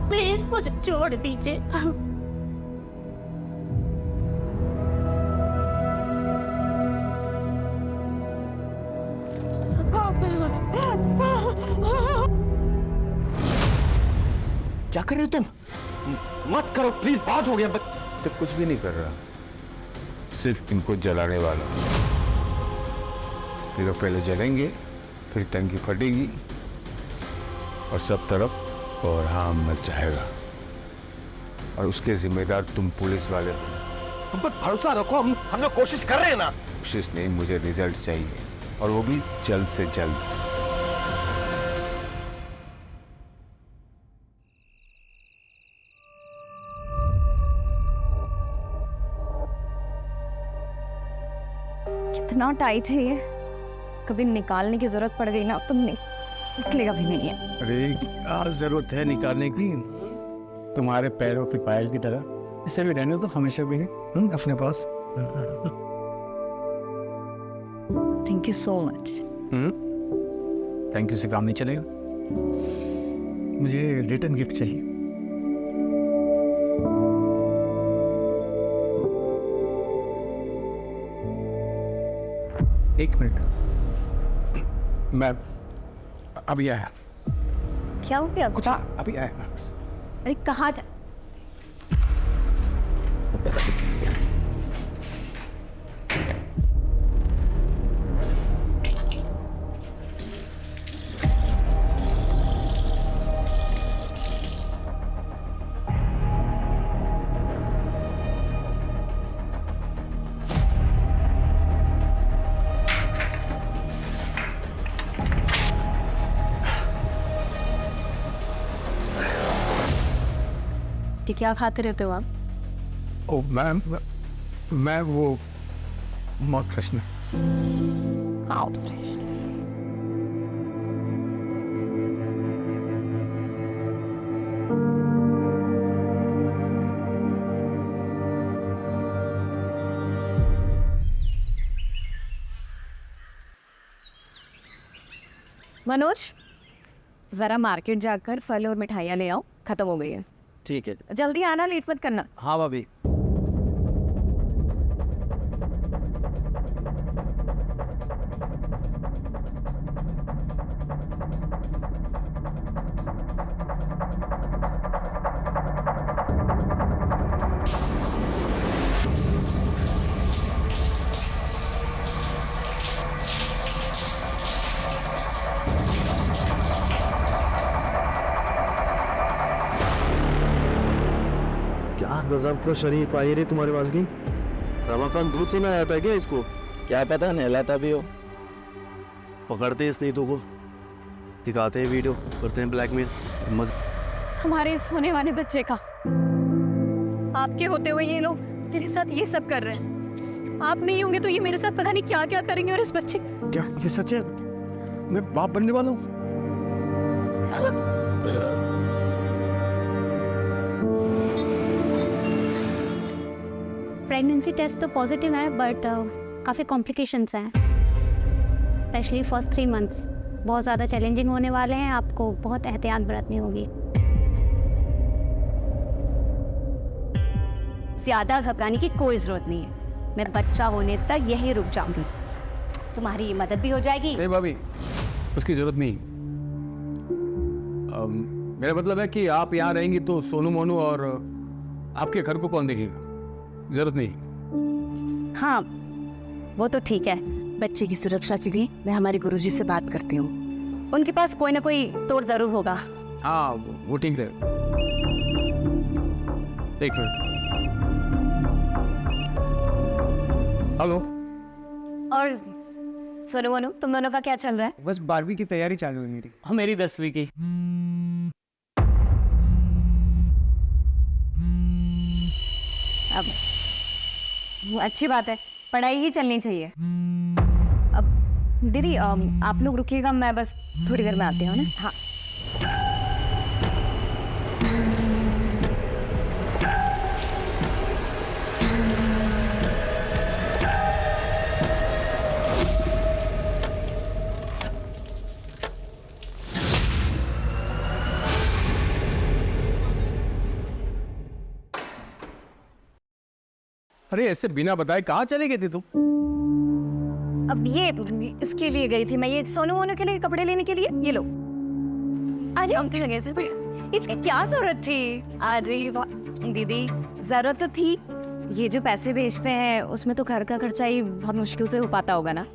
Please मुझे छोड़ दीजिए। क्या कर रहे हो तुम? मत करो प्लीज, बहुत हो गया। तो कुछ भी नहीं कर रहा, सिर्फ इनको जलाने वाला। ये लोग पहले जलेंगे, फिर टंकी फटेगी और सब तरफ कोहराम मच जाएगा, और उसके जिम्मेदार तुम पुलिस वाले हो। तुम पर भरोसा रखो, हम लोग कोशिश कर रहे हैं ना। कोशिश नहीं, मुझे रिजल्ट चाहिए, और वो भी जल्द से जल्द। कितना टाइट है ये, कभी निकालने की जरूरत पड़ गई ना तुम निकलेगा भी नहीं है। अरे क्या जरूरत है निकालने की, तुम्हारे पैरों की पायल की तरह इसे भी रहने तो हमेशा भी है अपने पास। Thank you so much. Thank you से काम नहीं चलेगा, मुझे रिटर्न गिफ्ट चाहिए। एक मिनट, मैं अभी आया। क्या हो गया? कुछ अभी आया। अरे कहाँ जा? क्या खाते रहते हो आप? ओ मैम, मैं वो मौत फ्रेश में। मनोज, जरा मार्केट जाकर फल और मिठाइयाँ ले आओ, खत्म हो गई है। ठीक है। जल्दी आना, लेट मत करना। हाँ भाभी। गजब का शरीर पाई रे तुम्हारे पास की। रमाकांत दूध से ना आता है क्या इसको? क्या पता नहलाता भी हो। पकड़ते इस नीतू को, दिखाते हैं वीडियो, करते हैं ब्लैकमेल। हमारे इस होने वाले बच्चे का, आपके होते हुए ये लोग मेरे साथ ये सब कर रहे हैं। आप नहीं होंगे तो ये मेरे साथ पता नहीं क्या क्या करेंगे। और इस बच्चे, क्या ये सच है? मैं बाप बनने वाला हूँ। प्रेगनेंसी टेस्ट तो पॉजिटिव है, बट काफ़ी कॉम्प्लिकेशंस हैं, स्पेशली फर्स्ट 3 मंथ्स बहुत ज़्यादा चैलेंजिंग होने वाले हैं। आपको बहुत एहतियात बरतनी होगी। ज़्यादा घबराने की कोई ज़रूरत नहीं है, मैं बच्चा होने तक यहीं रुक जाऊंगी, तुम्हारी मदद भी हो जाएगी। नहीं भाभी, उसकी जरूरत नहीं। मेरा मतलब है कि आप यहाँ रहेंगी तो सोनू मोनू और आपके घर को कौन देखेगा? जरूरत नहीं। हाँ वो तो ठीक है, बच्चे की सुरक्षा के लिए मैं हमारे गुरुजी से बात करती हूँ, उनके पास कोई ना कोई तोड़ जरूर होगा। हाँ वो ठीक है। एक मिनट। हेलो। और सोनू मोनू, तुम दोनों का क्या चल रहा है? बस 12वीं की तैयारी चालू है मेरी। हाँ मेरी 10वीं की। अब अच्छी बात है, पढ़ाई ही चलनी चाहिए। अब दीदी आप लोग रुकिएगा, मैं बस थोड़ी देर में आती हूँ ना। हाँ अरे ऐसे बिना बताए कहाँ चले गए थे तुम? अब ये इसके लिए गई थी मैं, ये सोनू मोनू के लिए कपड़े लेने के लिए। ये लो। अरे हम लगे से इसकी क्या जरूरत थी? अरे दीदी जरूरत तो थी। ये जो पैसे भेजते हैं उसमें तो घर का खर्चा ही बहुत मुश्किल से हो पाता होगा ना।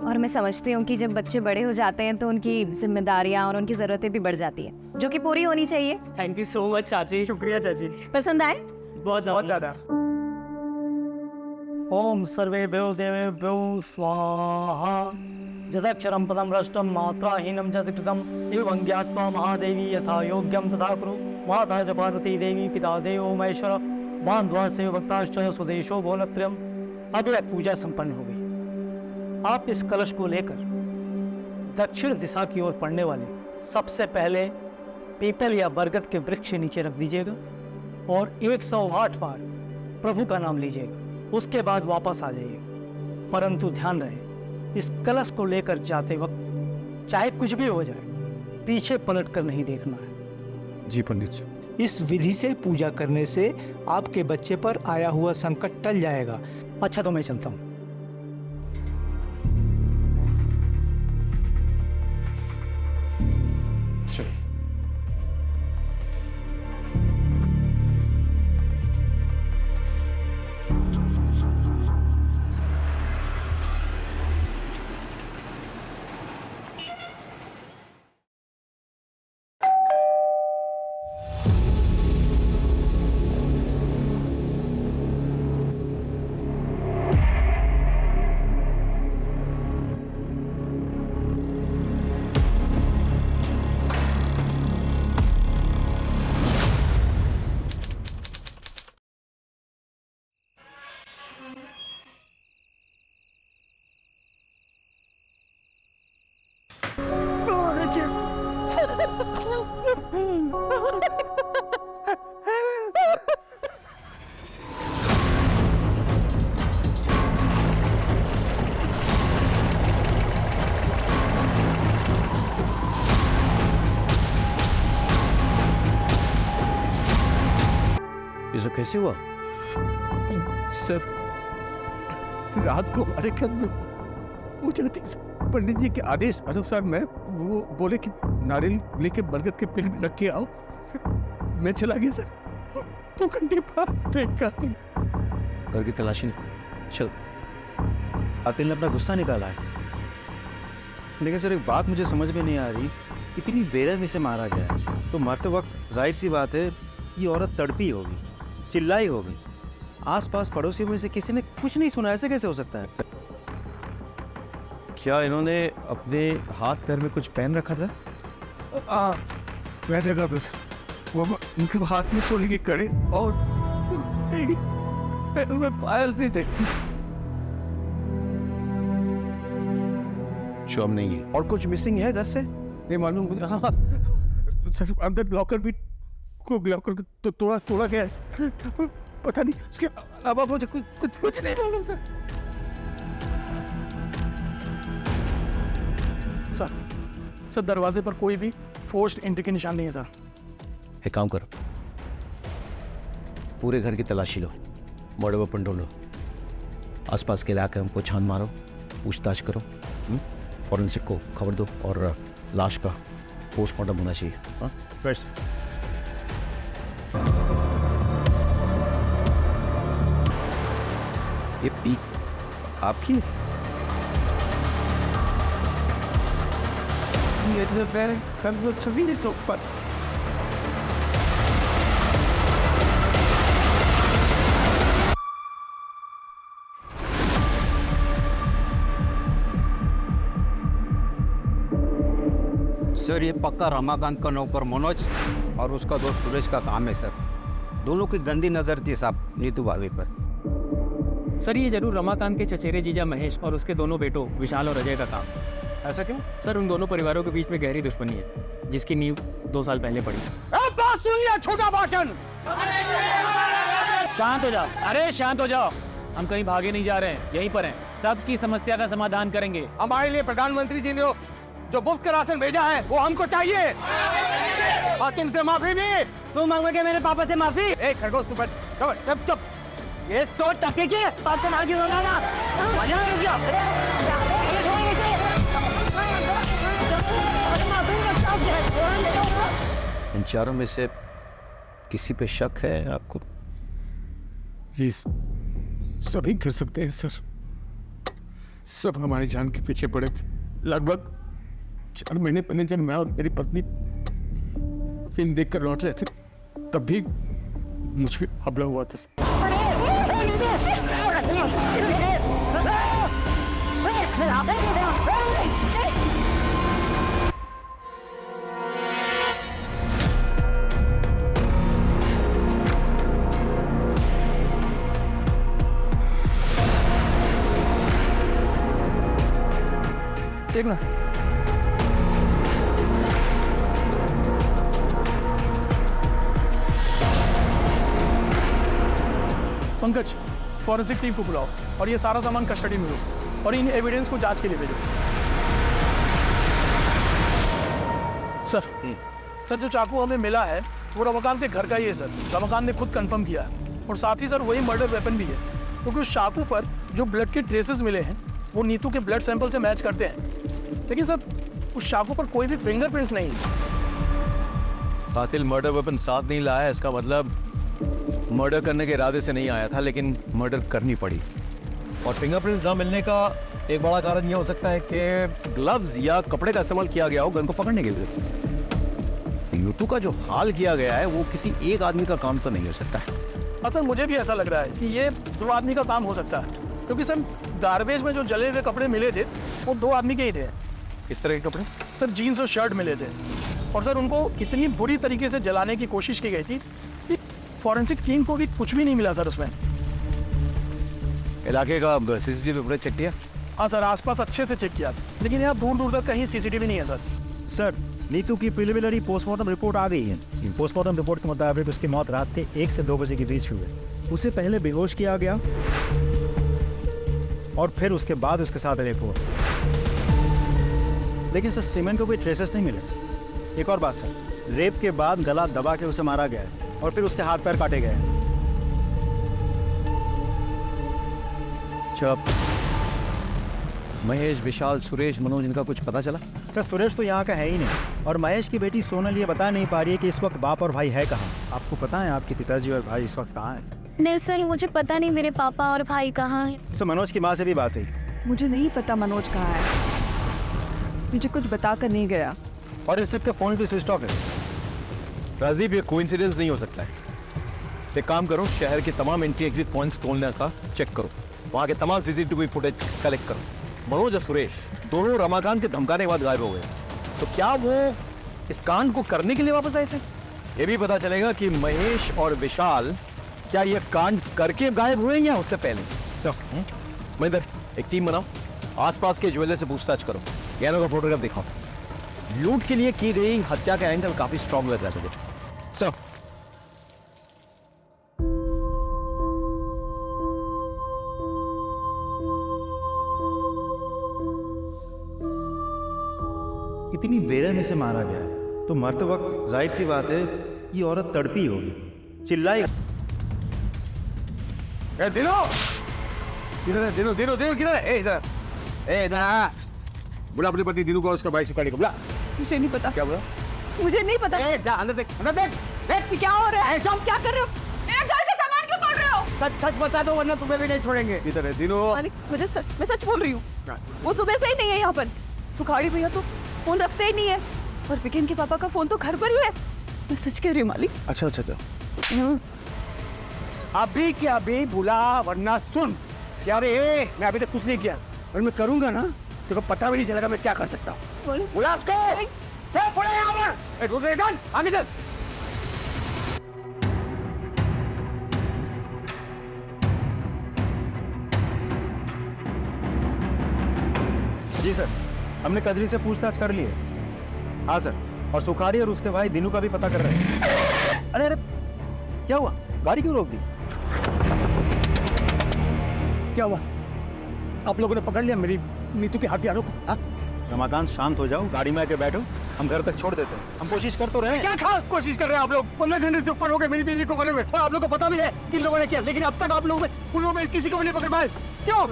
और मैं समझती हूँ कि जब बच्चे बड़े हो जाते हैं तो उनकी जिम्मेदारियाँ और उनकी ज़रूरतें भी बढ़ जाती हैं, जो कि पूरी होनी चाहिए। थैंक यू सो मच चाची। शुक्रिया चाची। पसंद आए? बहुत ज़्यादा। ओम सर्वेभ्यो देवेभ्यो स्वाहा। जदक्षरं पदं भ्रष्टं मात्राहीनं च कृतं एवं ज्ञात्वा महादेवी यथा योग्यं तथा कुरु। माता च पार्वती देवी पिता देवो महेश्वर बांधवा से भक्ताश्च स्वदेशो भोलत्रयम्। अब यह पूजा संपन्न हो गई। आप इस कलश को लेकर दक्षिण दिशा की ओर पड़ने वाले सबसे पहले पीपल या बरगद के वृक्ष के नीचे रख दीजिएगा और 108 बार प्रभु का नाम लीजिएगा। उसके बाद वापस आ जाइएगा। परंतु ध्यान रहे, इस कलश को लेकर जाते वक्त चाहे कुछ भी हो जाए, पीछे पलट कर नहीं देखना है। जी पंडित जी। इस विधि से पूजा करने से आपके बच्चे पर आया हुआ संकट टल जाएगा। अच्छा तो मैं चलता हूँ। ये सब कैसे हुआ? सर, रात को हमारे घर में पूजा थी सर। पंडित जी के आदेश अनुसार मैं वो बोले कि नारियल लेके बरगद के पेड़ में रख के आओ। मैं चला गया सर। 2 घंटे बाद देखा। घर की तलाशी नहीं। चल। कातिल ने अपना गुस्सा निकाला है। लेकिन सर एक बात मुझे समझ में नहीं आ रही, इतनी बेरहमी से मारा गया है तो मरते वक्त जाहिर सी बात है ये औरत तड़पी होगी, चिल्लाई होगी। आसपास पड़ोसियों में से किसी ने कुछ नहीं सुना, ऐसे कैसे हो सकता है? क्या इन्होंने अपने हाथ पैर में कुछ पहन रखा था? मैं देखा था सर। वो उनके हाथ में सोने की कड़े और पैरों में पायल थे। शोम नहीं है। और कुछ मिसिंग है घर से? नहीं मालूम। हाँ सर, अंदर लॉकर भी को लॉकर तो तोड़ा गया है। पता नहीं उसके अलावा मुझे कुछ नहीं मालूम था। सर दरवाजे पर कोई भी फोर्स्ड एंट्री के निशान नहीं है सर। एक काम करो, पूरे घर की तलाशी लो, बड़े वेपन ढूंढो, आसपास के इलाके हमको छान मारो, पूछताछ करो, फॉरेंसिक को खबर दो और लाश का पोस्टमार्टम होना चाहिए। हाँ ये पीक आपकी? ये तो पहले कल छवि नहीं तो पर सर ये पक्का रमाकांत का नौकर मनोज और उसका दोस्त सुरेश का काम है सर। दोनों की गंदी नजर थी साहब नीतू भाभी पर। सर ये जरूर रमाकांत के चचेरे जीजा महेश और उसके दोनों बेटों विशाल और अजय का काम। ऐसा क्यों? सर उन दोनों परिवारों के बीच में गहरी दुश्मनी है जिसकी नींव 2 साल पहले पड़ी। बात सुनिए, छोटा भाषण। शांत हो जाओ। अरे शांत हो जाओ, हम कहीं भागे नहीं जा रहे हैं, यहीं पर हैं। सबकी समस्या का समाधान करेंगे। हमारे लिए प्रधानमंत्री जी ने जो मुफ्त का राशन भेजा है वो हमको चाहिए। हाकिम से माफी भी। तुम मांगोगे मेरे पापा से माफी? खरगोश तू बैठ। चुप। ये तो टके के पास से आगे होगा ना मजा आ गया इन चारों में से किसी पे शक है आपको? प्लीज सभी कर सकते हैं सर। सब हमारी जान के पीछे पड़े थे। लगभग 4 महीने पहले जब मैं और मेरी पत्नी फिल्म देखकर लौट रहे थे तब भी मुझ पे हमला हुआ था। देखना पंकज, फॉरेंसिक टीम को बुलाओ और ये सारा सामान कस्टडी में लो और इन एविडेंस को जांच के लिए भेजो। सर जो चाकू हमें मिला है वो रमाकांत के घर का ही है सर। रमाकांत ने खुद कंफर्म किया है और साथ ही सर वही मर्डर वेपन भी है, क्योंकि उस चाकू पर जो ब्लड के ट्रेसेस मिले हैं वो नीतू के ब्लड सैंपल से मैच करते हैं, लेकिन सर उस चाकू पर कोई भी फिंगरप्रिंट्स नहीं है। कातिल मर्डर वेपन साथ नहीं लाया, इसका मतलब मर्डर करने के इरादे से नहीं आया था, लेकिन मर्डर करनी पड़ी। और फिंगरप्रिंट्स ना मिलने का एक बड़ा कारण यह हो सकता है कि ग्लव्स या कपड़े का इस्तेमाल किया गया हो गन को पकड़ने के लिए। यूतू का जो हाल किया गया है वो किसी एक आदमी का काम तो नहीं हो सकता है। हाँ सर, मुझे भी ऐसा लग रहा है कि ये 2 आदमी का काम हो सकता है, क्योंकि सर गार्बेज में जो जले हुए कपड़े मिले थे वो 2 आदमी के ही थे। इस तरह के कपड़े सर जीन्स और शर्ट मिले थे और सर उनको इतनी बुरी तरीके से जलाने की कोशिश की गई थी कि फॉरेंसिक टीम को भी कुछ भी नहीं मिला सर उसमें। इलाके का सीसीटीवी फुटेज चेक किया? हाँ सर, आसपास अच्छे से चेक किया, लेकिन यहाँ दूर दूर तक कहीं सीसीटीवी नहीं है सर। सर, नीतू की प्रिलिमिनरी पोस्टमार्टम रिपोर्ट आ गई है। पोस्टमार्टम रिपोर्ट के मुताबिक उसकी मौत रात के 1 से 2 बजे के बीच हुई है। उसे पहले बेहोश किया गया और फिर उसके बाद उसके साथ रेप हुआ, लेकिन सर सीमेंट को कोई ट्रेसेस नहीं मिले। एक और बात सर, रेप के बाद गला दबा के उसे मारा गया है और फिर उसके हाथ पैर काटे गए हैं। चुप। महेश, विशाल, सुरेश, मनोज, इनका कुछ पता चला? सर सुरेश तो यहाँ का है ही नहीं और महेश की बेटी सोनल ये बता नहीं पा रही है कि इस वक्त बाप और भाई है कहाँ। आपको पता है आपके पिताजी और भाई इस वक्त कहाँ है? नहीं सर, मुझे पता नहीं मेरे पापा और भाई कहाँ हैं। सर मनोज की माँ से भी बात हुई। मुझे नहीं पता मनोज कहाँ है, मुझे कुछ बता कर नहीं गया। और इस सबके फोन भी स्विच ऑफ है। राजीव, ये कोइंसिडेंस नहीं हो सकता है। एक काम करो, शहर के तमाम एंट्री एग्जिट पॉइंट्स खोलने का चेक करो, वहाँ के तमाम सीसीटीवी फुटेज कलेक्ट करो। मनोज और सुरेश दोनों रमाकांत के धमकाने के बाद गायब हो गए, तो क्या वो इस कांड को करने के लिए वापस आए थे? ये भी पता चलेगा कि महेश और विशाल क्या ये कांड करके गायब हुए या उससे पहले। सर महेंद्र, एक टीम बनाओ, आसपास के ज्वेलर से पूछताछ करो, गहनों का फोटोग्राफ दिखाओ। लूट के लिए की गई हत्या का एंगल काफी स्ट्रॉन्ग लग रहा है मुझे। सर इतनी बेरहमी से मारा गया है तो मरते वक्त जाहिर सी बात है ये औरत तड़पी होगी, चिल्लाई। दिनो इधर है, दिनो दिनो दिनो किधर है? इधर इधर आ। बुला अपने पति दिनू को और उसका भाई सुखाड़ी को बुला। मुझे नहीं पता। क्या बोला? मुझे नहीं पता। जा अंदर देख, अंदर देख। देख क्या हो रहा है? तुम क्या कर रहे हो? मेरे घर का सामान क्यों तोड़ रहे हो? सच सच बता दो वरना तुम्हें भी नहीं छोड़ेंगे। इधर है दिनो। मालिक, मैं सच बोल रही हूँ। वो सुबह से ही नहीं है यहाँ पर। सुखाड़ी भैया तो फोन रखते ही नहीं है और विकेन के पापा का फोन तो घर पर ही है। मैं सच कह रही हूँ मालिक। अच्छा अच्छा अभी क्या अभी बुला, वरना सुन क्या रे, मैं अभी तक कुछ नहीं किया और मैं करूंगा ना तेरे को पता भी नहीं चलेगा मैं क्या कर सकता हूँ। बुला उसको। चल पड़े यहाँ पर। आगे चल। जी सर, हमने कदरी से पूछताछ कर ली है। हाँ सर, और सुखाड़ी और उसके भाई दिनू का भी पता कर रहे हैं। अरे अरे क्या हुआ? गाड़ी क्यों रोक दी? क्या हुआ? आप लोगों ने पकड़ लिया मेरी नीतू के हथियारों को? हाँ? रमाकांत शांत हो जाओ, गाड़ी में आके बैठो, हम घर तक छोड़ देते हैं। हम कोशिश कर तो रहे हैं। क्या कोशिश कर रहे हैं आप लोग? 15 घंटे से ऊपर हो गए मेरी बीवी को बने हुए, और आप लोग को पता भी है कि लोगों ने किया, लेकिन अब तक आप लोग उन लोगों में किसी को भी नहीं पकड़ पाए। क्यों?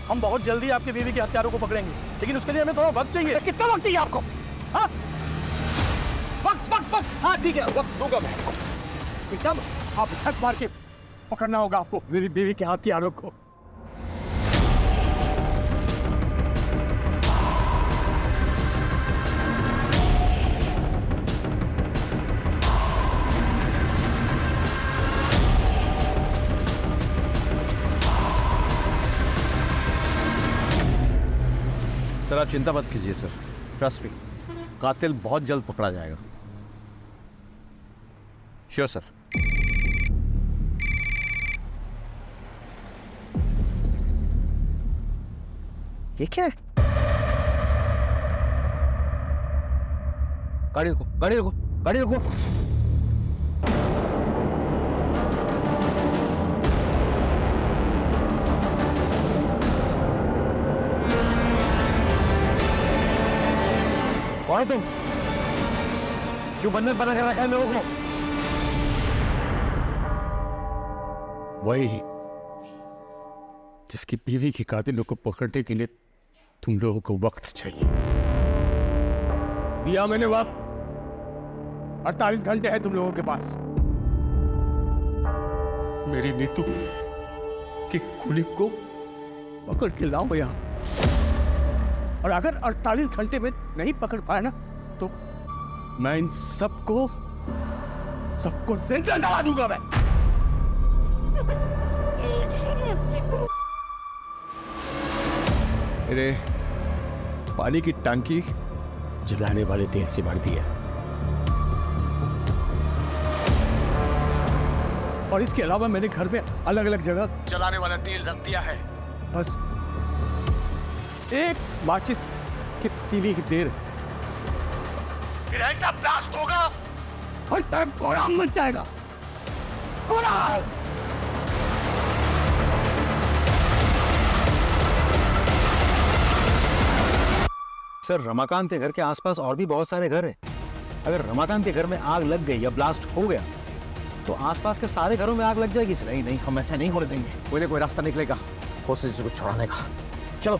हम बहुत जल्दी आपकी बीवी के हत्यारों को पकड़ेंगे, लेकिन उसके लिए हमें थोड़ा वक्त चाहिए। कितना वक्त चाहिए आपको? हाँ? वक्त। हाँ ठीक है, वक्त दूंगा मैं आपको। एकदम आप छत मार के पकड़ना होगा आपको मेरी बीवी के हथियारों को। सर आप चिंता मत कीजिए सर, ट्रस्ट मी, कातिल बहुत जल्द पकड़ा जाएगा। Sure sir. ये क्या है? गाड़ी रुको, गाड़ी रुको, गाड़ी रुको। कौन तुम? क्यों बंधन बना कर रखा है लोगों को? वही जिसकी बीवी के कातिलों को पकड़ने के लिए तुम लोगों को वक्त चाहिए। दिया मैंने वक्त, 48 घंटे है तुम लोगों के पास। मेरी नीतू की खूनी को पकड़ के लाओ यहां, और अगर 48 घंटे में नहीं पकड़ पाया ना तो मैं इन सबको जिंदा जला दूंगा मैं। मेरे पानी की टंकी जलाने वाले तेल से भर दिया, और इसके अलावा मैंने घर में अलग अलग जगह जलाने वाला तेल रख दिया है। बस एक माचिस की तीली की देर, फिर ऐसा ब्लास्ट होगा और तरफ कोहराम मच जाएगा। कोहराम! सर रमाकांत के घर के आसपास और भी बहुत सारे घर हैं। अगर रमाकांत के घर में आग लग गई या ब्लास्ट हो गया तो आसपास के सारे घरों में आग लग जाएगी। नहीं, हम ऐसा नहीं होने देंगे। कोई ना कोई रास्ता निकलेगा कोशिश को छुड़ाने का। चलो।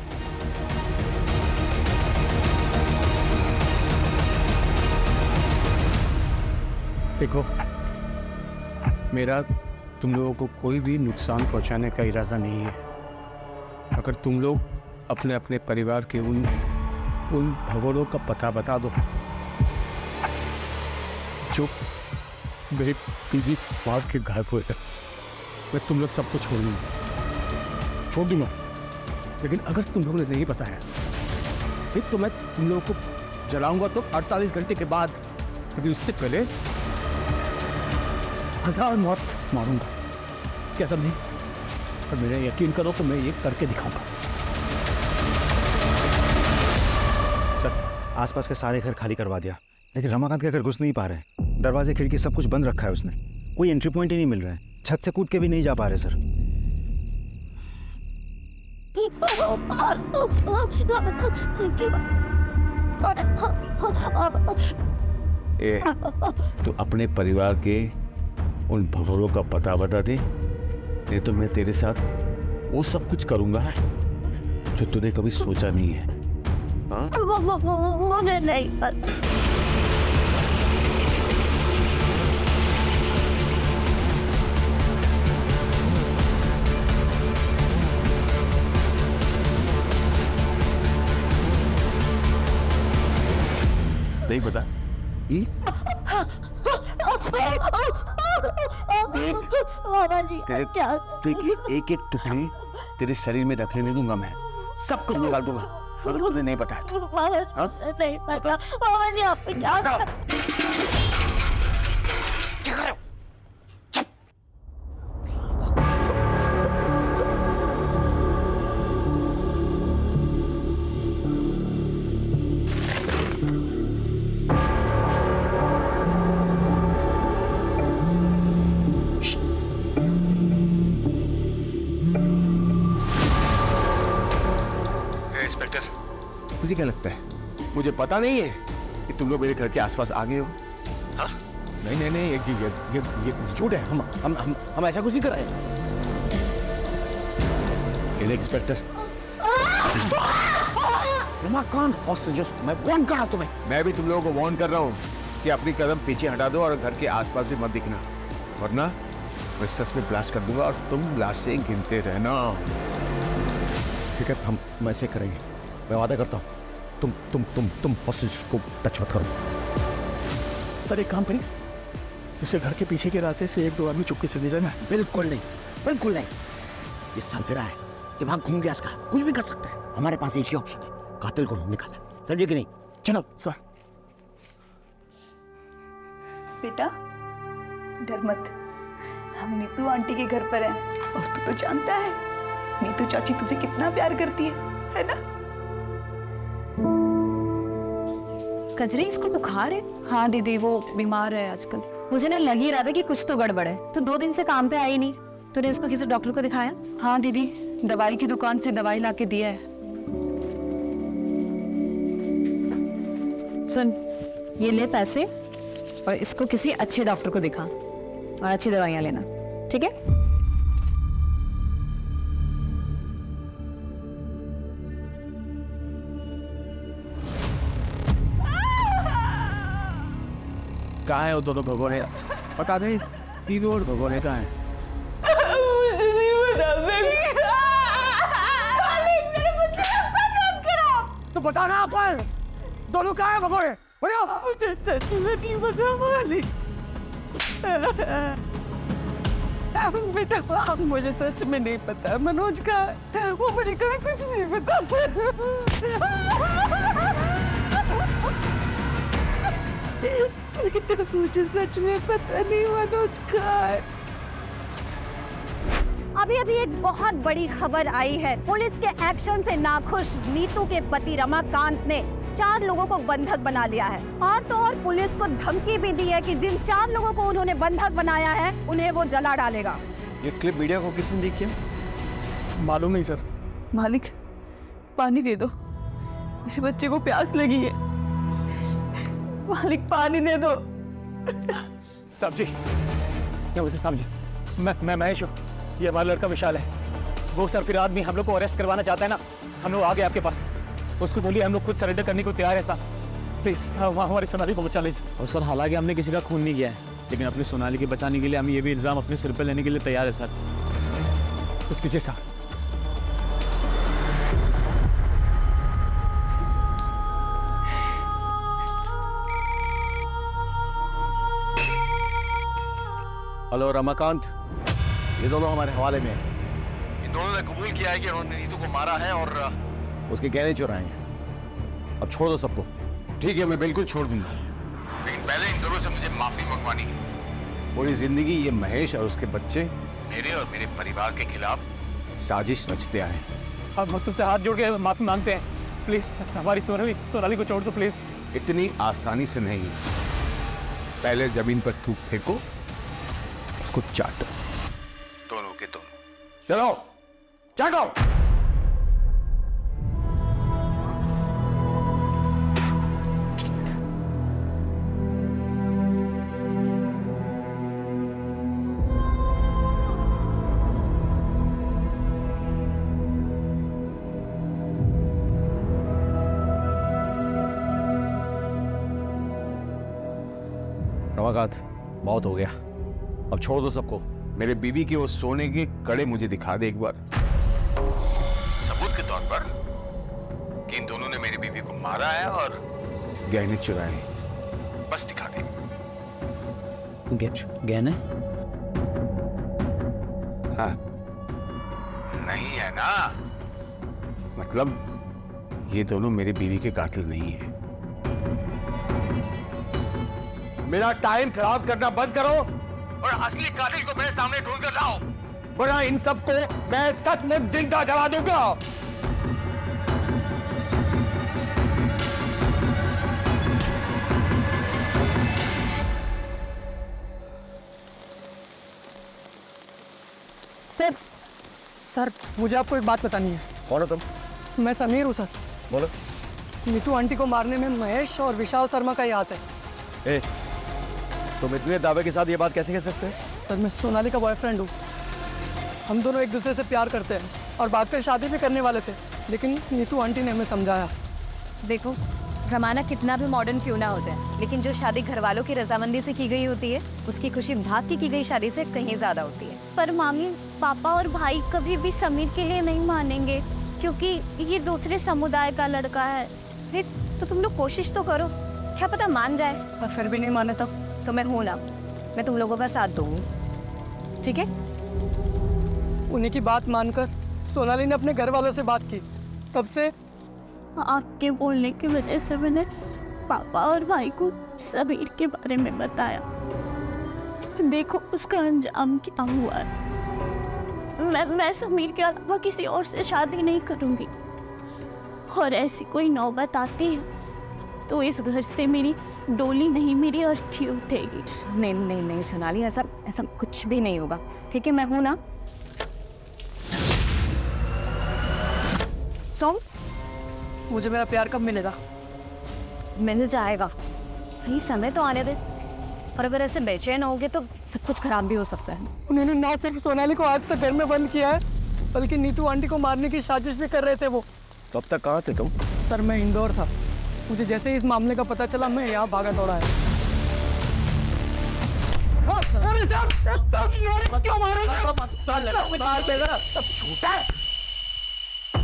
देखो, मेरा तुम लोगों को कोई भी नुकसान पहुंचाने का इरादा नहीं है। अगर तुम लोग अपने अपने परिवार के उन भगोड़ों का पता बता दो जो मेरी बीवी मार के घायल हुए थे, मैं तुम लोग सबको छोड़ दूंगा। लेकिन अगर तुम लोगों ने नहीं बताया फिर तो मैं तुम लोगों को जलाऊंगा तो 48 घंटे के बाद, क्योंकि उससे पहले 1000 मौत मारूंगा। क्या समझी? और मेरा यकीन करो तो मैं ये करके दिखाऊंगा। सर आसपास के सारे घर खाली करवा दिया, लेकिन रमाकांत के घर घुस नहीं पा रहे। दरवाजे खिड़की सब कुछ बंद रखा है उसने, कोई एंट्री पॉइंट ही नहीं मिल रहा है। छत से कूद के भी नहीं जा पा रहे सर। तो अपने परिवार के उन भगोड़ों का पता बता दे, नहीं तो मैं तेरे साथ वो सब कुछ करूंगा जो तूने कभी सोचा नहीं है। मुझे नहीं पता। नहीं पता? तेरे एक एक टुकड़ी तेरे शरीर में रखने नहीं दूंगा मैं, सब कुछ निकाल दूंगा अगर तुझे नहीं बताया तो। नहीं पता मामा जी, आप क्या कर रहे हो? इंस्पेक्टर, तुझे क्या लगता है मुझे पता नहीं है कि तुम लोग मेरे घर के आसपास आ गए हो। हाँ? नहीं, ये झूठ है। हम ऐसा कुछ नहीं कर रहे। इंस्पेक्टर, मैं वार्न कर रहा हूं तुम्हें। मैं भी तुम लोगों को वार्न कर रहा हूँ कि अपनी कदम पीछे हटा दो और घर के आसपास भी मत दिखना, वरना मैं सच में ब्लास्ट कर दूंगा और तुम लाशें गिनते रहना। ठीक है, हम ऐसे करेंगे, मैं वादा करता हूँ। तुम हॉस्टेज को टच मत करो। सर एक काम करें, इसे घर के पीछे के रास्ते से 1-2 आदमी चुपके से ले जाना। बिल्कुल नहीं, बिल्कुल नहीं। ये सरफिरा है, दिमाग घूम गया इसका, कुछ भी कर सकता है। हमारे पास एक ही ऑप्शन है, कातिल को निकालना। समझे कि नहीं? चलो सर। बेटा डर मत, हम नीतू आंटी के घर पर हैं और तू तो जानता है नीतू चाची तुझे कितना प्यार करती है ना? कजरी, इसको बुखार है? हाँ दीदी, वो बीमार है आजकल। मुझे ना लग ही रहा था कि कुछ तो गड़बड़ है। तू 2 दिन से काम पे आई नहीं, तूने इसको किसी डॉक्टर को दिखाया? हाँ दीदी, दवाई की दुकान से दवाई लाके दिया है। सुन, ये ले पैसे और इसको किसी अच्छे डॉक्टर को दिखा और अच्छी दवाइयाँ लेना, ठीक है? कहाँ है वो दोनों भगोने? बता दे, तीनों और भगोने कहाँ हैं? तो बताना पर दोनों कहाँ हैं भगोने? मुझे सच में नहीं पता मालिक। बेटा मुझे सच में नहीं पता मनोज का, वो मुझे कभी कुछ नहीं पता। मुझे सच में पता नहीं मनोज का। अभी एक बहुत बड़ी खबर आई है। पुलिस के एक्शन से नाखुश नीतू के पति रमाकांत ने 4 लोगों को बंधक बना लिया है और तो और पुलिस को धमकी भी दी है कि जिन 4 लोगों को उन्होंने बंधक बनाया है उन्हें वो जला डालेगा। ये क्लिप मीडिया को किसने लीक किया? मालूम नहीं सर। मालिक पानी दे दो, मेरे बच्चे को प्यास लगी है। मालिक पानी दे दो। साहब जी, नमस्ते साहब जी, मैं महेश हूँ, ये हमारा लड़का विशाल है। वो सर फिर आदमी हम लोग को अरेस्ट करवाना चाहता है ना, हम लोग आ गए आपके पास। उसको बोलिए हम लोग खुद सरेंडर करने को तैयार है साहब, प्लीज हमारी सोनाली को बचा लीजिए। और सर हालांकि हमने किसी का खून नहीं किया है, लेकिन अपनी सोनाली के बचाने के लिए हम ये भी इल्जाम अपने सिर पर लेने के लिए तैयार है सर। कुछ कीजिए साहब। हेलो रमाकांत, ये दोनों हमारे हवाले में हैं। इन दोनों ने कबूल किया है कि उन्होंने नीतू को मारा है और उसके गहने चुराए हैं। अब छोड़ दो सबको। ठीक है, मैं बिल्कुल छोड़ दूंगा, लेकिन पहले इन दोनों से मुझे माफी मंगवानी है। पूरी जिंदगी ये महेश और उसके बच्चे मेरे और मेरे परिवार के खिलाफ साजिश रचते आए। अब हम तुमसे हाथ जोड़ के माफी मांगते हैं, प्लीज हमारी सोनाली को छोड़ दो प्लीज। इतनी आसानी से नहीं, पहले जमीन पर थूक फेंको, उसको चाटो, दोनों के दोनों। चलो चाटो। रमाकांत, बहुत हो गया, अब छोड़ दो सबको। मेरे बीवी के वो सोने के कड़े मुझे दिखा दे एक बार, सबूत के तौर पर कि इन दोनों ने मेरी बीवी को मारा है और गहने चुराए हैं। बस दिखा दे। गहने? हाँ, नहीं है ना, मतलब ये दोनों मेरी बीवी के कातिल नहीं है। मेरा टाइम खराब करना बंद करो और असली कातिल को मेरे सामने ढूंढ कर लाओ, वरना इन सबको मैं सच में जिंदा जला दूंगा। सर मुझे आपको एक बात बतानी है। कौन हो तुम? मैं समीर हूँ सर। बोलो। नीतू आंटी को मारने में महेश और विशाल शर्मा का ही हाथ है। ए, तुम इतने दावे के साथ ये बात कैसे कह सकते हैं? सर मैं सोनाली का बॉयफ्रेंड हूँ। हम दोनों एक दूसरे से प्यार करते हैं और बाद में शादी भी करने वाले थे, लेकिन नीतू आंटी ने हमें समझाया। देखो रमाना कितना भी मॉडर्न क्यों ना होता है, लेकिन जो शादी घर वालों की रजामंदी से की गई होती है उसकी खुशी भाग की गई शादी से कहीं ज़्यादा होती है। पर मामी, पापा और भाई कभी भी समीर के लिए नहीं मानेंगे क्योंकि ये दूसरे समुदाय का लड़का है। फिर तो तुम लोग कोशिश तो करो, क्या पता मान जाए। और फिर भी नहीं माने तो मैं हूँ ना, मैं तुम लोगों का साथ दूँगी, ठीक है? उन्हीं की बात मानकर सोनाली ने अपने घर वालों से बात की। तब से आपके बोलने की वजह से मैंने पापा और भाई को समीर के बारे में बताया। देखो उसका अंजाम क्या हुआ है। मैं समीर के अलावा किसी और से शादी नहीं करूंगी, और ऐसी कोई नौबत आती है तो इस घर से मेरी डोली नहीं, मेरी अर्थी उठेगी। नहीं नहीं नहीं सोनाली, ऐसा कुछ भी नहीं होगा, ठीक है? मैं हूँ ना। सॉन्ग मुझे मेरा प्यार कब मिलेगा? मिल जाएगा, सही समय तो आने दे। और अगर ऐसे बेचैन होगे तो सब कुछ खराब भी हो सकता है। उन्होंने ना सिर्फ सोनाली को आज तक घर में बंद किया है, बल्कि नीतू आंटी को मारने की साजिश भी कर रहे थे वो। तो अब तक कहाँ थे तुम? सर मैं इंदौर था, मुझे जैसे ही इस मामले का पता चला मैं यहाँ भागा दौड़ा है।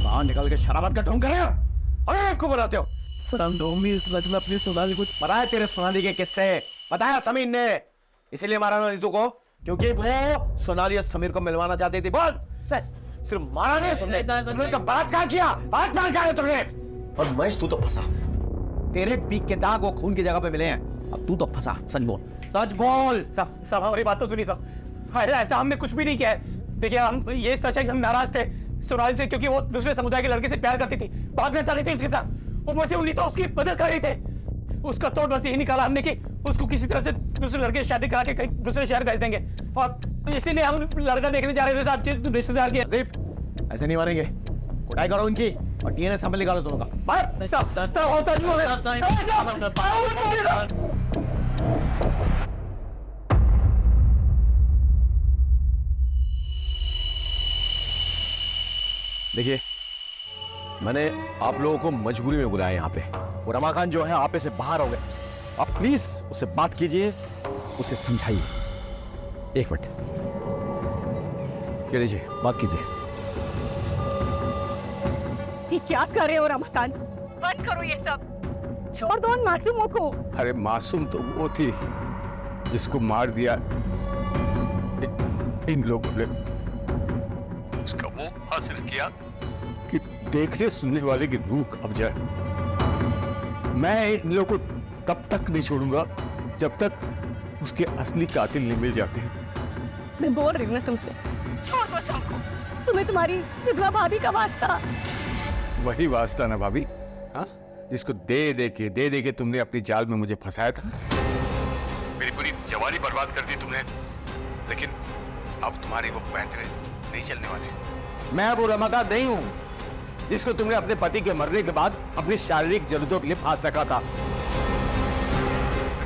बाहर निकल के शराबत का ढोंग कर रहे हो? अरे इसको बुलाते हो? सर हम दो में अपनी सोनाली को पता है तेरे सोनाली के किस्से? बताया समीर ने, इसीलिए मारा ना नीतू को, क्योंकि वो सोनाली और समीर को मिलवाना चाहती थी। बोल, सिर्फ मारा नहीं तुमने तो बलात्कार किया। बलात्कार किया तुमने। और महेश तू तो फंसा, तेरे पीक के दाग वो खून की जगह पे मिले हैं। अब तू तो फंसा। सच बोल, सच बोल। सब हमारी बात तो सुनी सब। ऐसा हमने कुछ भी नहीं किया है। देखिए हम ये सच है कि हम नाराज थे सोनाली से, क्योंकि वो दूसरे समुदाय के लड़के से प्यार करती थी, भागना चाहती थी उसके साथ। ऊपर से उन्हीं तो उसकी मदद कर रही थे। उसका तोड़ बस यही निकाला हमने कि उसको किसी तरह से दूसरे लड़के से शादी करा के कहीं दूसरे शहर भेज देंगे, और इसीलिए हम लड़का देखने जा रहे थे साहब के रिश्तेदार के। ऐसे नहीं मारेंगे, कुटाई करो उनकी और डीएनए सैंपल निकालो दोनों का। देखिए, मैंने आप लोगों को मजबूरी में बुलाया यहाँ पे, और रमाकांत जो है आपे से बाहर हो गए। आप प्लीज उससे बात कीजिए, उसे समझाइए। एक मिनट, कह लीजिए, बात कीजिए। ये क्या कर रहे हो रमाकांत? बंद करो ये सब, छोड़ दो उन मासूमों को। अरे मासूम तो वो थी जिसको मार दिया इन लोगों ने। उसका वो हासिल किया कि देखने सुनने वाले की रूह अब जाए। मैं इन लोगों को तब तक नहीं छोड़ूंगा जब तक उसके असली कातिल नहीं मिल जाते। मैं बोल रही हूँ ना तुमसे, छोड़ दो सबको। तुम्हें तुम्हारी विधवा भाभी का वास्ता। वही वास्ता ना भाभी, हाँ, जिसको दे दे के तुमने अपनी जाल में मुझे फंसाया था। मेरी पूरी जवानी बर्बाद कर दी तुमने, लेकिन अब तुम्हारे वो पैंतरे नहीं चलने वाले। मैं वो रमाकांत नहीं हूं जिसको तुमने अपने पति के मरने के बाद अपनी शारीरिक जरूरतों के लिए फांस रखा था,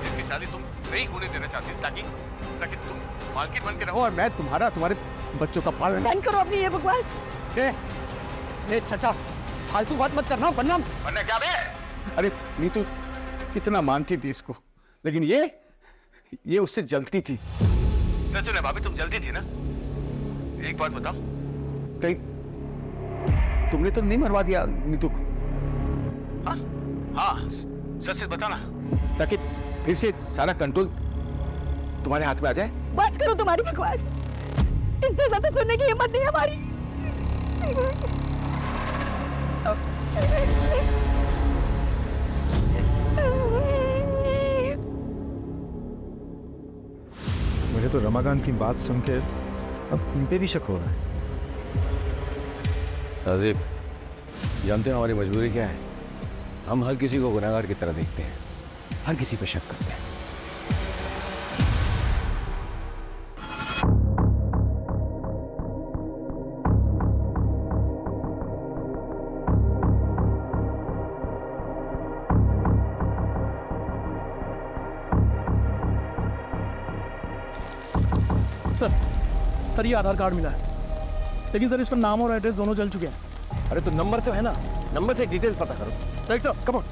जिसकी शादी तुम नहीं होने देना चाहती ताकि तुम मालकिन बन के रहो और मैं तुम्हारे बच्चों का पालन। बंद करो अपनी ये बकवास। ए चाचा, फालतू बात मत करना, वरना क्या बे? अरे नीतू कितना मानती थी इसको, लेकिन ये उससे जलती थी। सच में भाभी, तुम जलती थी ना? एक बात बताओ, कहीं तुमने तो नहीं मरवा दिया नीतू को? हाँ, सच बताना, ताकि फिर से सारा कंट्रोल तुम्हारे हाथ में आ जाए। बस करो तुम्हारी बकवास, इससे ज्यादा सुनने की हिम्मत नहीं है हमारी। मुझे तो रमाकांत की बात सुन के अब इन पे भी शक हो रहा है। राजीव, जानते हैं हमारी मजबूरी क्या है? हम हर किसी को गुनहगार की तरह देखते हैं, हर किसी पे शक करते हैं। सर ये आधार कार्ड मिला है, लेकिन सर इस पर नाम और एड्रेस दोनों चल चुके हैं। अरे तो नंबर तो है ना, नंबर से डिटेल्स पता करो। Right sir, come on.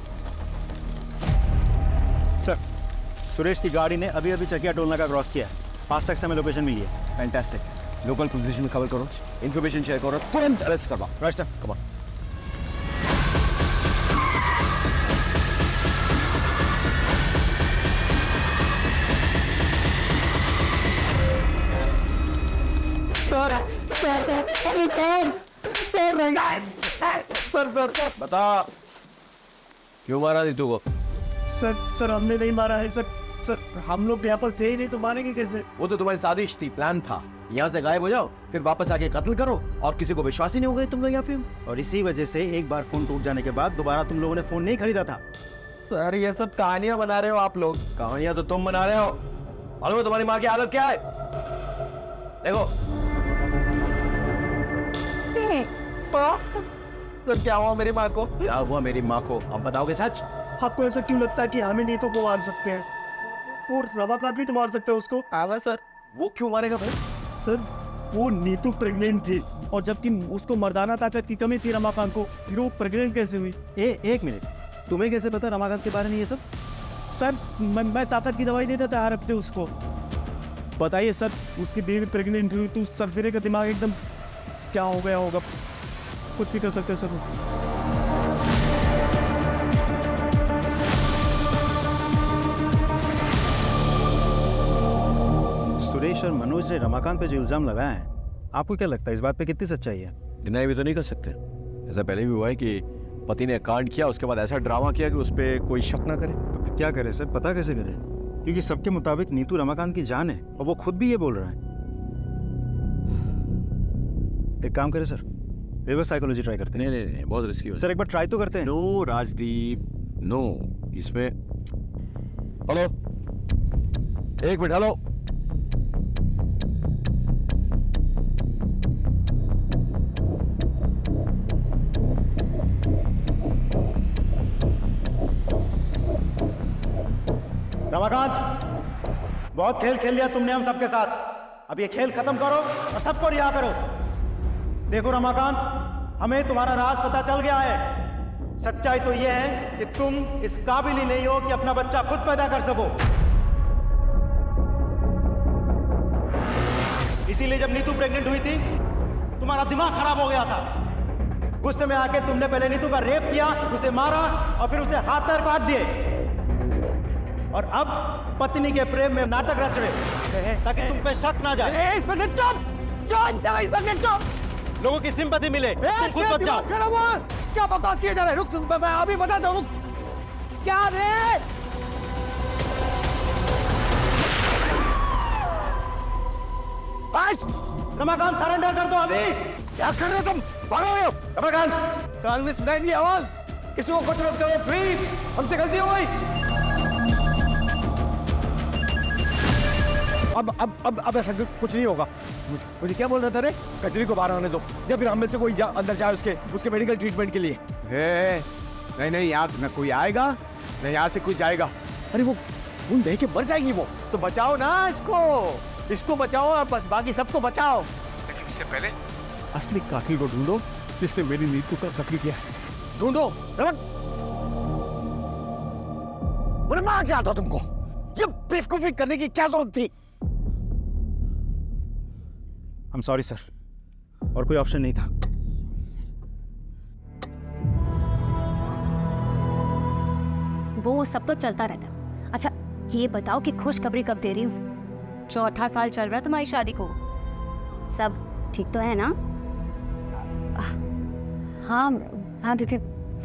Sir Suresh की गाड़ी ने अभी अभी चकिया टोल का क्रॉस किया है। फास्ट टैग से हमें लोकेशन मिली है। फैंटास्टिक। लोकल पोजीशन में खबर करो, इन्फॉर्मेशन शेयर करो, तुरंत अरेस्ट करवाओ। Right sir, come on. Sir बता क्यों मारा नीतू को? सर हमने नहीं मारा है सर हम लोग यहाँ पर थे ही नहीं, तो मारेंगे कैसे? वो तो तुम्हारी साजिश थी, प्लान था। यहाँ से गायब हो जाओ, फिर वापस आके कत्ल करो, और किसी को विश्वास ही नहीं हो गए तुम लोग यहाँ पे। और इसी वजह से एक बार फोन टूट जाने के बाद दोबारा तुम लोगों ने फोन नहीं खरीदा था। सर ये सब कहानियां बना रहे हो आप लोग। कहानियां तो तुम बना रहे हो। मालूम है तुम्हारी माँ की हालत क्या है? देखो सर क्या हुआ मेरी माँ को? क्या हुआ मेरी माँ को, अब बताओगे सच? आपको ऐसा क्यों लगता है कि हमें नीतू को मार सकते हैं? और रमाकांत भी तो मार सकते हैं उसको। आवा सर, वो क्यों मारेगा भाई? सर वो नीतू प्रेग्नेंट थी, और जबकि उसको मर्दाना ताकत की कमी थी रमाकांत को, फिर वो प्रेग्नेंट कैसे हुई? एक मिनट, तुम्हें कैसे पता रमाकांत के बारे में ये सब? सर मैं ताकत की दवाई देता था हर हफ्ते उसको। बताइए सर, उसकी बेबी प्रेग्नेंट हुई तो सरफिरे का दिमाग एकदम क्या हो गया होगा। कुछ भी कर सकते हैं सर। सुरेश और मनोज ने रमाकांत पे जो इल्जाम लगाया है, आपको क्या लगता है इस बात पे कितनी सच्चाई है? डिनाई भी तो नहीं कर सकते। ऐसा पहले भी हुआ है कि पति ने कांड किया, उसके बाद ऐसा ड्रामा किया कि उस पर कोई शक ना करे। तो फिर क्या करे सर, पता कैसे करे? क्योंकि सबके मुताबिक नीतू रमाकांत की जान है, और वो खुद भी ये बोल रहा है। एक काम करे सर, रिवर्स साइकोलॉजी ट्राई करते हैं। नहीं, बहुत रिस्की हो सर एक बार ट्राई तो करते हैं। No Rajdeep, no. इसमें हेलो, एक मिनट, हेलो। रमाकांत, बहुत खेल खेल लिया तुमने हम सबके साथ। अब ये खेल खत्म करो और सबको रिहा करो। देखो रमाकांत, हमें तुम्हारा राज पता चल गया है। सच्चाई तो यह है कि तुम इस काबिल ही नहीं हो कि अपना बच्चा खुद पैदा कर सको। इसीलिए जब नीतू प्रेग्नेंट हुई थी, तुम्हारा दिमाग खराब हो गया था। गुस्से में आके तुमने पहले नीतू का रेप किया, उसे मारा, और फिर उसे हाथ पैर काट दिए। और अब पत्नी के प्रेम में नाटक रच रहे ताकि तुम पे शक ना जाए। लोगों की सिंपैथी मिले, तुम खुद बच जाओ। क्या बकवास किए जा रहे? रुक, मैं अभी बताता हूँ। क्या रे? रमाकांत सरेंडर कर दो अभी। क्या कर रहे हो तुम? भागो रमाकांत। कान में सुनाई दी आवाज? किसी को कुछ मत करो प्लीज, हमसे गलती हो गई। अब ऐसा कुछ नहीं होगा। मुझे क्या बोल रहा था रे? कचरी को बाहर आने दो, या फिर हम में से कोई अंदर जाए उसके मेडिकल ट्रीटमेंट के लिए। नहीं, यहाँ न कोई आएगा न यहाँ से कोई जाएगा। अरे वो देख के मर जाएगी वो। तो बचाओ ना इसको बचाओ, और बस बाकी सबको बचाओ। लेकिन इससे पहले असली कातिल को ढूंढो जिसने मेरी नीतू का कत्ल किया है। ढूंढो। मार क्या था तुमको? ये बेवकूफी करने की क्या जरूरत थी? I'm sorry सर, और कोई ऑप्शन नहीं था। वो सब तो चलता रहता। अच्छा ये बताओ कि खुशखबरी कब दे रही हूँ? 4था साल चल रहा है तुम्हारी शादी को। सब ठीक तो है ना? हाँ दीदी,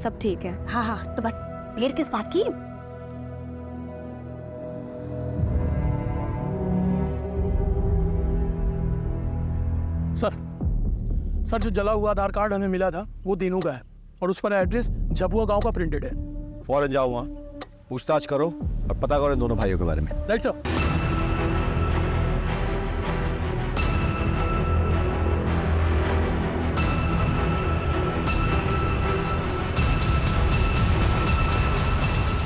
सब ठीक है। हाँ, तो बस देर किस बात की? सर जो जला हुआ आधार कार्ड हमें मिला था वो तीनों का है, और उस पर एड्रेस झबुआ गांव का प्रिंटेड है। फौरन जाओ वहाँ, पूछताछ करो और पता करो इन दोनों भाइयों के बारे में। Right sir.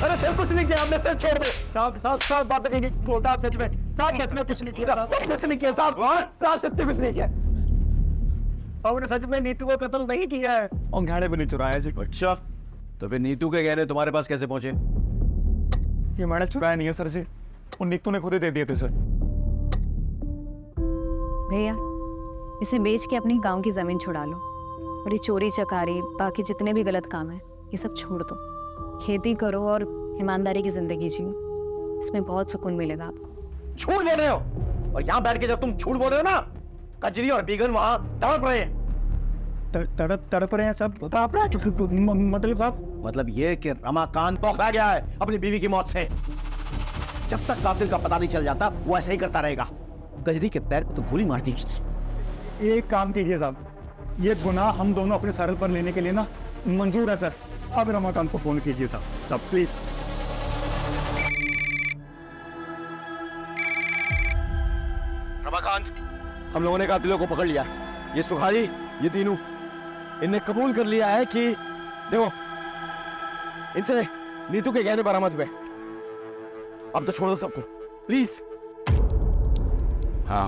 अरे सर कुछ नहीं किया हमने, सर छोड़ दे। साहब बात नहीं बोलता आप सच में। साहब सच में कुछ नहीं किया, सच नहीं किया साहब, साहब सच में कुछ नहीं किया। हमने सच में नीतू को कत्ल नहीं किया है और गहने भी नहीं चुराया जी। अच्छा, तो फिर नीतू के गहने तुम्हारे पास कैसे पहुंचे? ये मैंने चुराया नहीं है सर जी, वो नीतू ने खुद ही दे दिए थे सर। भैया इसे बेच के अपनी गांव की जमीन छुड़ा लो और ये चोरी चकारी बाकी जितने भी गलत काम है ये सब छोड़ दो। खेती करो और ईमानदारी की जिंदगी जियो, इसमें बहुत सुकून मिलेगा आपको। झूठ बोल रहे हो, और यहाँ बैठ के जब तुम झूठ बोल रहे हो ना, कजरी और बीगन वहाँ तड़प रहे हैं। तड़प रहे हैं सब? तड़प रहे हैं मतलब आप? मतलब ये कि रमाकांत पकड़ा गया है अपनी बीवी की मौत से। जब तक कातिल का पता नहीं चल जाता वो ऐसे ही करता रहेगा। गजरी के पैर तो गोली मार दी उसने। एक काम कीजिए साहब, ये गुनाह हम दोनों अपने सर पर लेने के लिए ना मंजूर है सर। अब रमाकांत को फोन कीजिए साहब प्लीज। रमाकांत, हम लोगों ने कातिलों को पकड़ लिया। ये सुखारी, ये तीनों, इनने कबूल कर लिया है कि देखो इनसे नीतू के गहने बरामद हुए। अब तो छोड़ो सबको प्लीज। हाँ,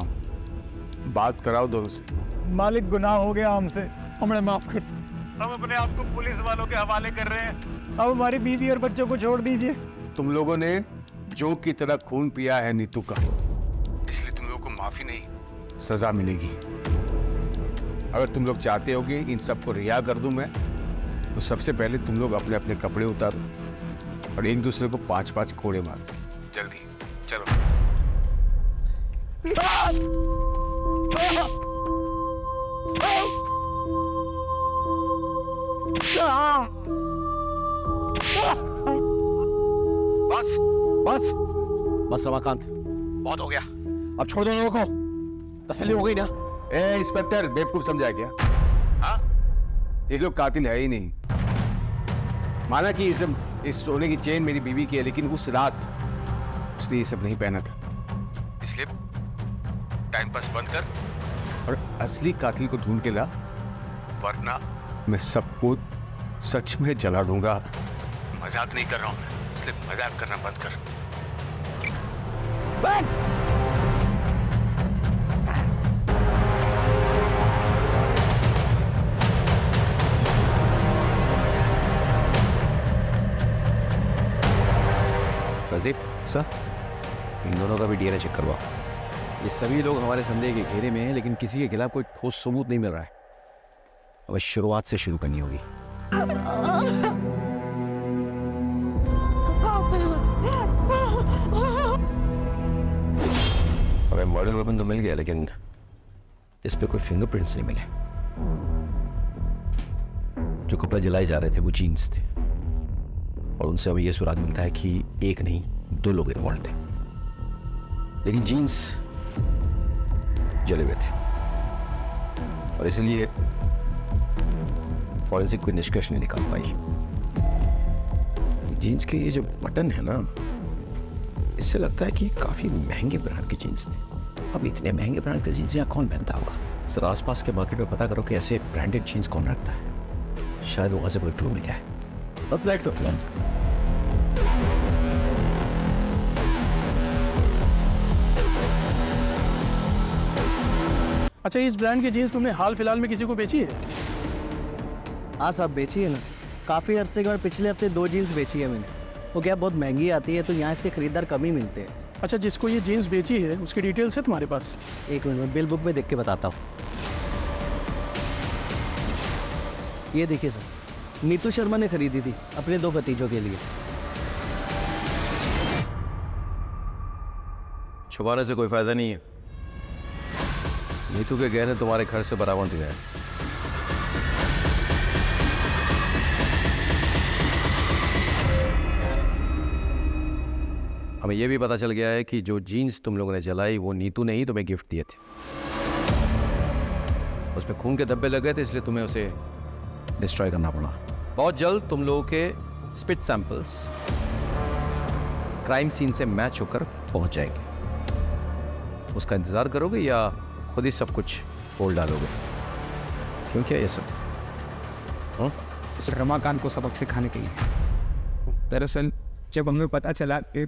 बात कराओ दोनों से। मालिक, गुनाह हो गया हमसे, हमें माफ कर दो। हम अपने आप को पुलिस वालों के हवाले कर रहे हैं। अब हमारी बीवी और बच्चों को छोड़ दीजिए। तुम लोगों ने जोक की तरह खून पिया है नीतू का, इसलिए तुम लोगों को माफी नहीं, सजा मिलेगी। अगर तुम लोग चाहते हो कि इन सबको रिहा कर दूं मैं, तो सबसे पहले तुम लोग अपने अपने कपड़े उतारो और एक दूसरे को 5-5 कोड़े मारो। जल्दी चलो। बस बस बस रमाकांत, बहुत हो गया। अब छोड़ दो लोगों को, तसल्ली हो गई ना? ए इंस्पेक्टर, बेवकूफ समझा क्या? हाँ, ये लोग कातिल है ही नहीं। माना कि इस सोने की चेन मेरी बीवी की है, लेकिन उस रात उसने ये सब नहीं पहना था, इसलिए टाइम पास बंद कर और असली कातिल को ढूंढ के ला, वरना मैं सबको सच में जला दूंगा। मजाक नहीं कर रहा हूं मैं, इसलिए मजाक करना बंद कर। प्रदीप सर, इन दोनों का भी डीएनए चेक करवाओ। ये सभी लोग हमारे संदेह के घेरे में हैं, लेकिन किसी के खिलाफ कोई ठोस सबूत नहीं मिल रहा है। अब शुरुआत से शुरू करनी होगी। हमें मर्डर वेपन तो मिल गया, लेकिन इस पे कोई फिंगरप्रिंट्स नहीं मिले। जो कपड़े जलाए जा रहे थे वो जीन्स थे, और उनसे हमें यह सुराग मिलता है कि एक नहीं 2 लोग इन्वॉल्व थे, लेकिन जीन्स जले हुए थे, और इसलिए फॉरेंसिक कोई निष्कर्ष नहीं निकाल पाई। जीन्स के ये जो बटन है ना, इससे लगता है कि काफी महंगे ब्रांड के जीन्स थे। अब इतने महंगे ब्रांड के जीन्स यहाँ कौन पहनता होगा? सर, आसपास के मार्केट में पता करो कि ऐसे ब्रांडेड जीन्स कौन रखता है। शायद वहां से कोई क्लू मिल जाए। अब लेट्स गो। अच्छा, इस ब्रांड की जीन्स तुमने हाल फिलहाल में किसी को बेची है? हाँ साहब, बेची है ना। काफ़ी अरसे के बाद पिछले हफ्ते 2 जीन्स बेची है मैंने। वो क्या बहुत महंगी आती है, तो यहाँ इसके खरीदार कम ही मिलते हैं। अच्छा, जिसको ये जीन्स बेची है उसकी डिटेल्स है तुम्हारे पास? एक मिनट में बिल बुक में देख के बताता हूँ। ये देखिए सर, नीतू शर्मा ने खरीदी थी अपने 2 भतीजों के लिए। छुपाने से कोई फायदा नहीं है। नीतू के गहने तुम्हारे घर से बरामद हुए हैं। हमें यह भी पता चल गया है कि जो जीन्स तुम लोगों ने जलाई वो नीतू ने ही तुम्हें गिफ्ट दिए थे। उसमें खून के धब्बे लगे थे, इसलिए तुम्हें उसे डिस्ट्रॉय करना पड़ा। बहुत जल्द तुम लोगों के स्पिट सैंपल्स क्राइम सीन से मैच होकर पहुंच जाएंगे। उसका इंतजार करोगे या खुद ही सब कुछ बोल डालोगे? क्यों, क्या ये सब? रमाकांत को सबक सिखाने के लिए। दरअसल जब हमें पता चला कि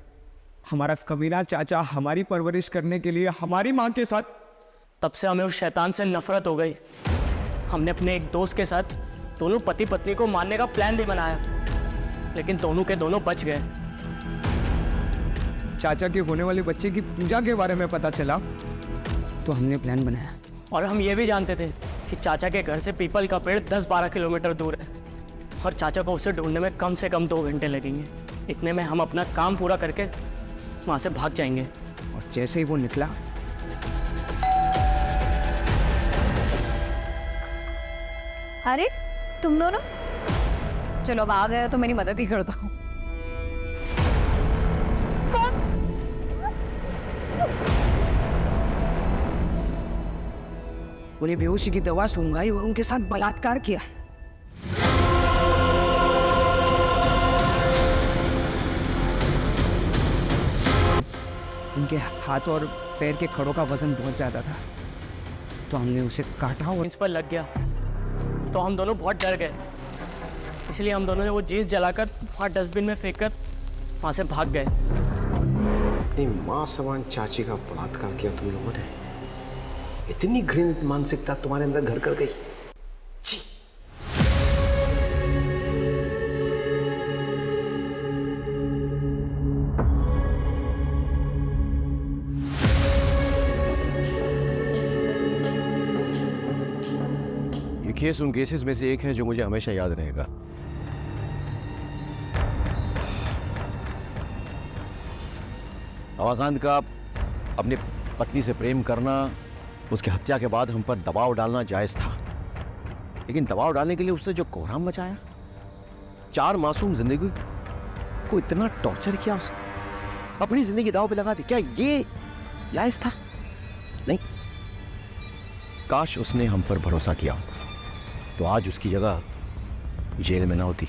हमारा कमीना चाचा हमारी परवरिश करने के लिए हमारी माँ के साथ। तब से हमें उस शैतान से नफरत हो गई। हमने अपने एक दोस्त के साथ दोनों पति पत्नी को मारने का प्लान भी बनाया, लेकिन दोनों के दोनों बच गए। चाचा के होने वाले बच्चे की पूजा के बारे में पता चला तो हमने प्लान बनाया। और हम ये भी जानते थे कि चाचा के घर से पीपल का पेड़ 10-12 किलोमीटर दूर है और चाचा को उसे ढूंढने में कम से कम 2 घंटे लगेंगे। इतने में हम अपना काम पूरा करके वहाँ से भाग जाएंगे। और जैसे ही वो निकला, अरे तुम दोनों, चलो अब आ गए तो मेरी मदद ही कर दो। उन्हें बेहोशी की दवा सुंघाई और उनके साथ बलात्कार किया। उनके हाथ और पैर के खड़ों का वजन बहुत ज्यादा था, तो हमने उसे काटा और इस पर लग गया तो हम दोनों बहुत डर गए। इसलिए हम दोनों ने वो चीज जलाकर वहाँ डस्टबिन में फेंक कर वहाँ से भाग गए। अपनी माँ समान चाची का बलात्कार किया तुम लोगों ने। इतनी घृणित मानसिकता तुम्हारे अंदर घर कर गई। ये केस उन केसेस में से एक है जो मुझे हमेशा याद रहेगा। रमाकांत का अपनी पत्नी से प्रेम करना, उसकी हत्या के बाद हम पर दबाव डालना जायज था, लेकिन दबाव डालने के लिए उसने जो कोहराम मचाया, 4 मासूम जिंदगी को इतना टॉर्चर किया, उसने अपनी जिंदगी दांव पे लगा दी। क्या ये जायज था? नहीं। काश उसने हम पर भरोसा किया तो आज उसकी जगह जेल में ना होती।